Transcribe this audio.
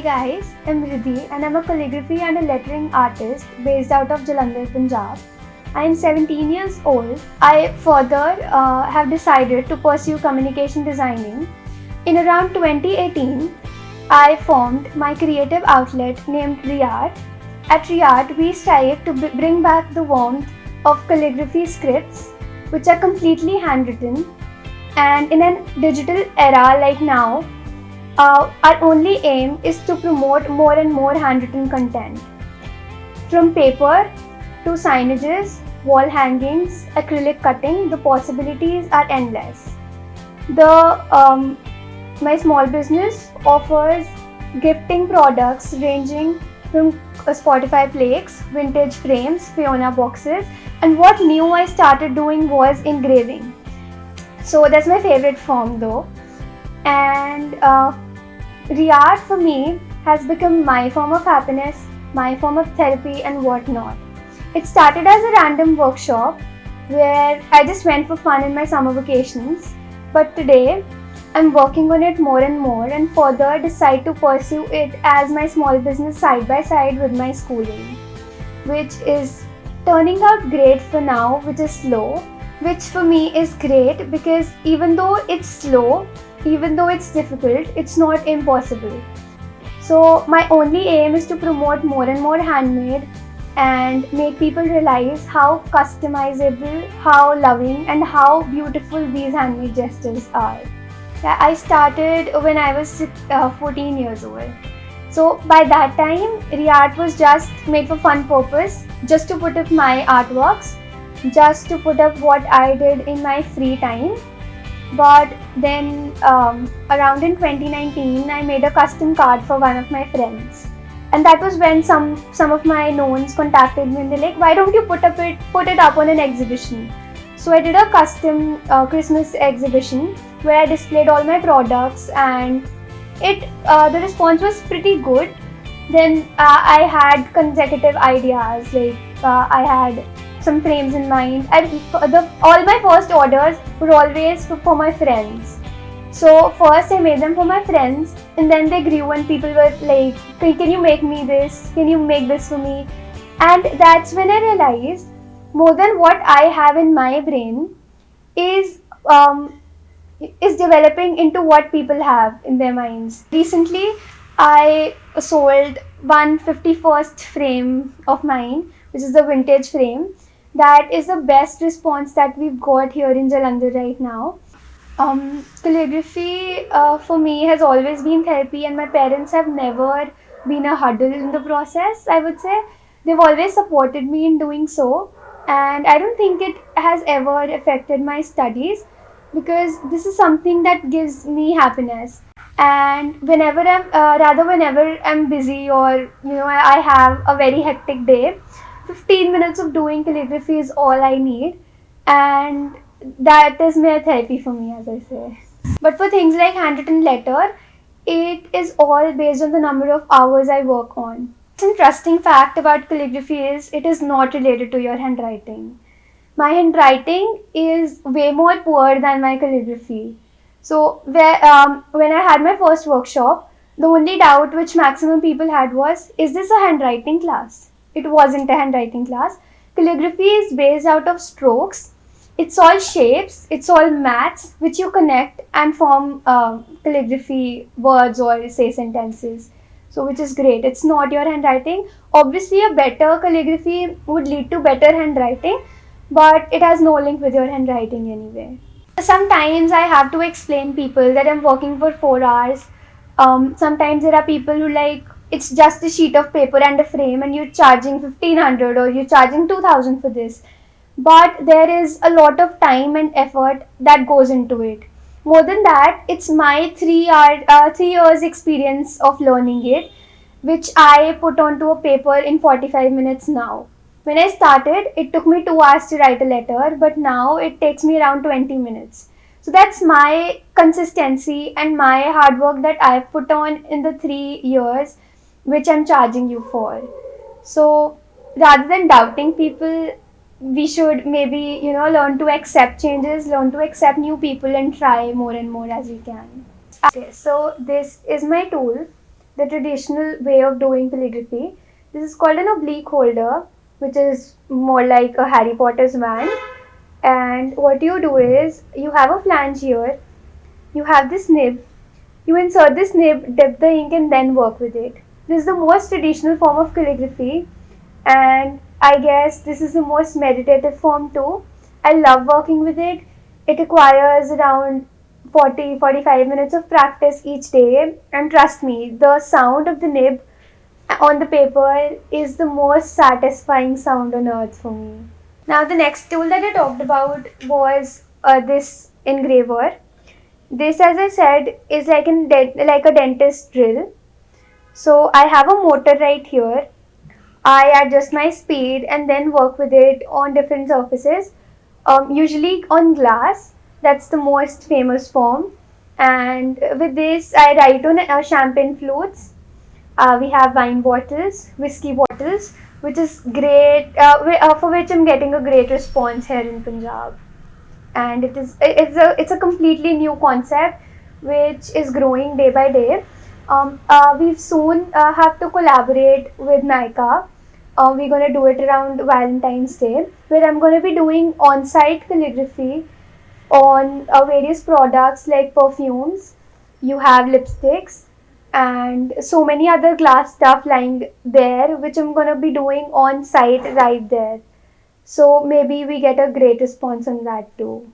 guys, I'm Ridhi and I'm a calligraphy and a lettering artist based out of Jalandhar, Punjab. I am 17 years old. I further have decided to pursue communication designing. In around 2018, I formed my creative outlet named Riart. At Riart, we strive to bring back the warmth of calligraphy scripts, which are completely handwritten. And in a digital era like now, our only aim is to promote more and more handwritten content. From paper to signages, wall hangings, acrylic cutting, the possibilities are endless. My small business offers gifting products ranging from Spotify plaques, vintage frames, Fiona boxes, and what new I started doing was engraving. So that's my favorite form though. And Riart for me has become my form of happiness, my form of therapy and whatnot. It started as a random workshop where I just went for fun in my summer vacations, but today I'm working on it more and more and further decide to pursue it as my small business side by side with my schooling, which is turning out great for now, which is slow, which for me is great because even though it's slow, even though it's difficult, it's not impossible. So my only aim is to promote more and more handmade and make people realize how customizable, how loving and how beautiful these handmade gestures are. I started when I was 14 years old. So by that time, Riart was just made for fun purpose, just to put up my artworks, just to put up what I did in my free time. But then around in 2019, I made a custom card for one of my friends. And that was when some of my knowns contacted me and they're like, why don't you put it up on an exhibition? So I did a custom Christmas exhibition where I displayed all my products and the response was pretty good. Then I had consecutive ideas, like I had some frames in mind, and all my first orders were always for my friends. So first I made them for my friends and then they grew and people were like, can you make me this? Can you make this for me? And that's when I realized more than what I have in my brain is developing into what people have in their minds. Recently, I sold 151st frame of mine, which is the vintage frame. That is the best response that we've got here in Jalandhar right now. Calligraphy for me has always been therapy and my parents have never been a hurdle in the process, I would say. They've always supported me in doing so and I don't think it has ever affected my studies because this is something that gives me happiness. And whenever I'm busy or I have a very hectic day, 15 minutes of doing calligraphy is all I need and that is my therapy for me, as I say. But for things like handwritten letter, it is all based on the number of hours I work on. An interesting fact about calligraphy is it is not related to your handwriting. My handwriting is way more poor than my calligraphy. So when I had my first workshop, the only doubt which maximum people had was, is this a handwriting class? It wasn't a handwriting class. Calligraphy is based out of strokes. It's all shapes, it's all maths which you connect and form calligraphy words or say sentences. So which is great. It's not your handwriting. Obviously a better calligraphy would lead to better handwriting, but it has no link with your handwriting anyway. Sometimes I have to explain people that I'm working for 4 hours. Sometimes there are people who like, it's just a sheet of paper and a frame and you're charging 1500 or you're charging 2000 for this. But there is a lot of time and effort that goes into it. More than that, it's my 3 years experience of learning it, which I put onto a paper in 45 minutes now. When I started, it took me 2 hours to write a letter, but now it takes me around 20 minutes. So that's my consistency and my hard work that I've put on in the 3 years, which I'm charging you for. So rather than doubting people, we should maybe, learn to accept changes, learn to accept new people and try more and more as we can. Okay, so this is my tool. the traditional way of doing calligraphy. This is called an oblique holder, which is more like a Harry Potter's wand. And what you do is you have a flange here, you have this nib, you insert this nib, dip the ink, and then work with it. This is the most traditional form of calligraphy, and I guess this is the most meditative form too. I love working with it. It requires around 40-45 minutes of practice each day, and trust me, the sound of the nib on the paper is the most satisfying sound on earth for me. Now, the next tool that I talked about was this engraver. This, as I said, is like like a dentist drill. So I have a motor right here. I adjust my speed and then work with it on different surfaces, usually on glass. That's the most famous form. And with this, I write on champagne flutes. We have wine bottles, whiskey bottles, which is great, for which I'm getting a great response here in Punjab. And it's a completely new concept which is growing day by day. We've soon have to collaborate with Nika. We're going to do it around Valentine's Day, where I'm going to be doing on-site calligraphy on various products like perfumes. You have lipsticks and so many other glass stuff lying there, which I'm going to be doing on site right there. So maybe we get a great response on that too.